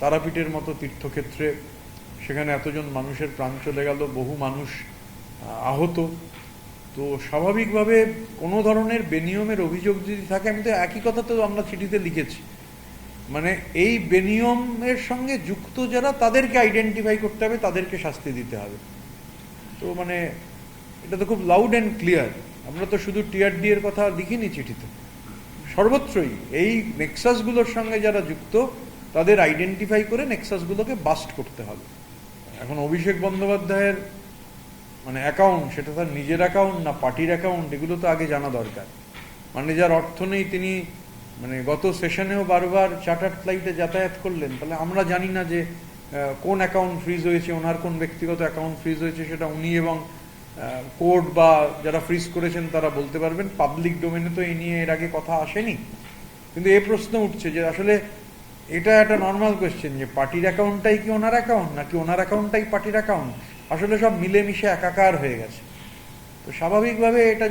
তারাপীঠের মতো তীর্থক্ষেত্রে, সেখানে এতজন মানুষের প্রাণ চলে গেল, বহু মানুষ আহত। তো স্বাভাবিকভাবে কোনো ধরনের বেনিয়মের অভিযোগ যদি থাকে, আমি তো একই কথা তো আমরা চিঠিতে লিখেছি, মানে এই বেনিয়মের সঙ্গে যুক্ত যারা তাদেরকে আইডেন্টিফাই করতে হবে, তাদেরকে শাস্তি দিতে হবে। তো মানে এটা তো খুব লাউড অ্যান্ড ক্লিয়ার। আমরা তো শুধু টিআরডি এর কথা লিখিনি চিঠিতে, সর্বত্রই এই নেক্সাসগুলোর সঙ্গে যারা যুক্ত তাদের আইডেন্টিফাই করে নেক্সাসগুলোকে বাস্ট করতে হবে। এখন অভিষেক বন্দ্যোপাধ্যায়ের মানে অ্যাকাউন্ট, সেটা তার নিজের অ্যাকাউন্ট না পার্টির অ্যাকাউন্ট, এগুলো তো আগে জানা দরকার। মানে যার অর্থ নেই তিনি মানে গত সেশনেও বারবার চার্টার্ড ফ্লাইটে যাতায়াত করলেন, তাহলে আমরা জানি না যে কোন অ্যাকাউন্ট ফ্রিজ হয়েছে, ওনার কোন ব্যক্তিগত অ্যাকাউন্ট ফ্রিজ হয়েছে, সেটা উনি এবং কোর্ট বা যারা ফ্রিজ করেছেন তারা বলতে পারবেন। পাবলিক ডোমেনে তো এই নিয়ে এর আগে কথা আসেনি। কিন্তু এই প্রশ্ন উঠছে যে আসলে এটা একটা নর্মাল কোয়েশ্চেন, যে পার্টির অ্যাকাউন্টটাই কি ওনার অ্যাকাউন্ট, নাকি ওনার অ্যাকাউন্টটাই পার্টির অ্যাকাউন্ট? আসলে সব মিলেমিশে একাকার হয়ে গেছে। তো স্বাভাবিকভাবে এটা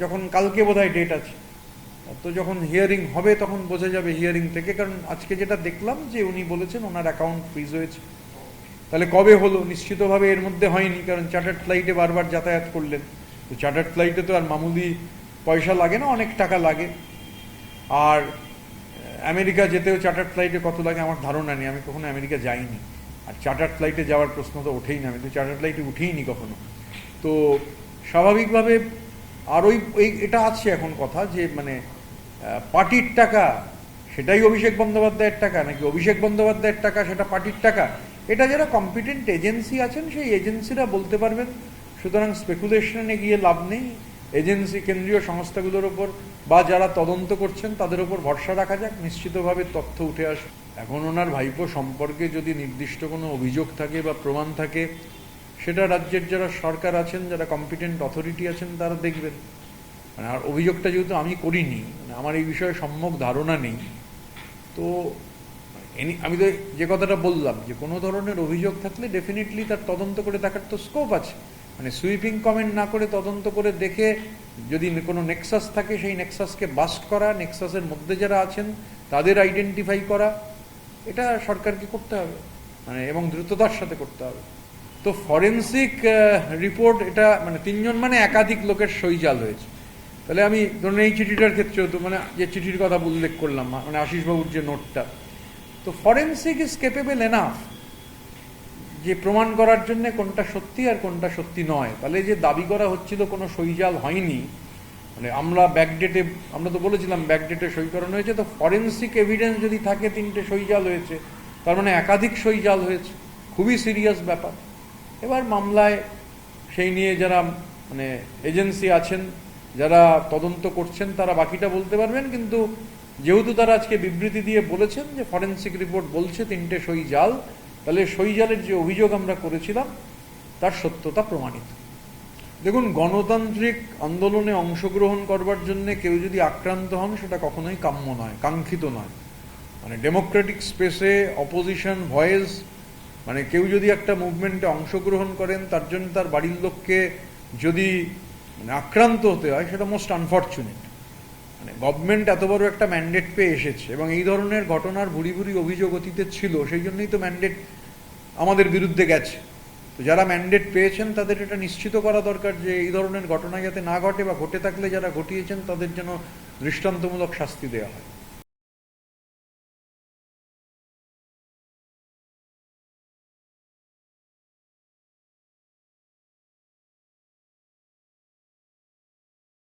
যখন কালকে বোধহয় ডেট আছে, তো যখন হিয়ারিং হবে তখন বোঝা যাবে হিয়ারিং থেকে। কারণ আজকে যেটা দেখলাম যে উনি বলেছেন ওনার অ্যাকাউন্ট ফ্রিজ হয়েছে। তাহলে কবে হলো? নিশ্চিতভাবে এর মধ্যে হয়নি, কারণ চার্টার্ড ফ্লাইটে বারবার যাতায়াত করলেন। তো চার্টার্ড ফ্লাইটে তো আর মামুলি পয়সা লাগে না, অনেক টাকা লাগে। আর আমেরিকা যেতেও চার্টার্ড ফ্লাইটে কত লাগে আমার ধারণা নেই, আমি কখনো আমেরিকা যাইনি। আর চার্টার্ড ফ্লাইটে যাওয়ার প্রশ্ন তো ওঠেই না, আমি তো চার্টার্ড ফ্লাইটে উঠেইনি কখনো। তো স্বাভাবিকভাবে আর ওই এটা আছে এখন কথা যে মানে পার্টির টাকা সেটাই অভিষেক বন্দ্যোপাধ্যায়ের টাকা, নাকি অভিষেক বন্দ্যোপাধ্যায়ের টাকা সেটা পার্টির টাকা, এটা যারা কম্পিটেন্ট এজেন্সি আছেন সেই এজেন্সিরা বলতে পারবেন। সুতরাং স্পেকুলেশনে গিয়ে লাভ নেই। এজেন্সি, কেন্দ্রীয় সংস্থাগুলোর ওপর বা যারা তদন্ত করছেন তাদের ওপর ভরসা রাখা যাক, নিশ্চিতভাবে তথ্য উঠে আসবে। এখন ওনার ভাইপো সম্পর্কে যদি নির্দিষ্ট কোনো অভিযোগ থাকে বা প্রমাণ থাকে, সেটা রাজ্যের যারা সরকার আছেন, যারা কম্পিটেন্ট অথরিটি আছেন তারা দেখবেন। মানে আর অভিযোগটা যেহেতু আমি করিনি, মানে আমার এই বিষয়ে সম্যক ধারণা নেই, তো আমি তো যে কথাটা বললাম যে কোনো ধরনের অভিযোগ থাকলে ডেফিনেটলি তার তদন্ত করে দেখার তো স্কোপ আছে। মানে সুইপিং কমেন্ট না করে তদন্ত করে দেখে যদি কোনো নেক্সাস থাকে সেই নেক্সাসকে বাস্ট করা, নেক্সাসের মধ্যে যারা আছেন তাদের আইডেন্টিফাই করা, এটা সরকারকে করতে হবে, মানে এবং দ্রুততার সাথে করতে হবে। তো ফরেন্সিক রিপোর্ট, এটা মানে 3 জন মানে একাধিক লোকের সই জাল হয়েছে। তাহলে আমি ধরুন এই চিঠিটার ক্ষেত্রেও তো মানে যে চিঠির কথা উল্লেখ করলাম, মানে আশিসবাবুর যে নোটটা, তো ফরেন্সিক ইজ কেপেবল এনাফ যে প্রমাণ করার জন্য কোনটা সত্যি আর কোনটা সত্যি নয়। তাহলে যে দাবি করা হচ্ছিল কোনো সইজাল হয়নি, মানে আমরা ব্যাকডেটে, আমরা তো বলেছিলাম ব্যাকডেটে সই করানো হয়েছে, তো ফরেন্সিক এভিডেন্স যদি থাকে 3টে সইজাল হয়েছে, তার মানে একাধিক সইজাল হয়েছে, খুবই সিরিয়াস ব্যাপার। এবার মামলায় সেই নিয়ে যারা মানে এজেন্সি আছেন, যারা তদন্ত করছেন, তারা বাকিটা বলতে পারবেন। কিন্তু যেহেতু তারা আজকে বিবৃতি দিয়ে বলেছেন যে ফরেন্সিক রিপোর্ট বলছে 3টে সই জাল, তাহলে সই জালের যে অভিযোগ আমরা করেছিলাম তার সত্যতা প্রমাণিত। দেখুন, গণতান্ত্রিক আন্দোলনে অংশগ্রহণ করবার জন্য কেউ যদি আক্রান্ত হন, সেটা কখনোই কাম্য নয়, কাঙ্ক্ষিত নয়। মানে ডেমোক্রেটিক স্পেসে অপোজিশন ভয়েস, মানে কেউ যদি একটা মুভমেন্টে অংশগ্রহণ করেন, তার জন্য তার বাড়ির লোককে যদি মানে আক্রান্ত হতে হয়, সেটা মোস্ট আনফর্চুনেট। মানে গভর্নমেন্ট এত বড় একটা ম্যান্ডেট পেয়ে এসেছে এবং এই ধরনের ঘটনার ভুরি ভুরি অভিযোগ অতীতে ছিল, সেই জন্যই তো ম্যান্ডেট আমাদের বিরুদ্ধে গেছে। তো যারা ম্যান্ডেট পেয়েছেন তাদের এটা নিশ্চিত করা দরকার যে এই ধরনের ঘটনা যাতে না ঘটে, বা ঘটে থাকলে যারা ঘটিয়েছেন তাদের যেন দৃষ্টান্তমূলক শাস্তি দেওয়া হয়।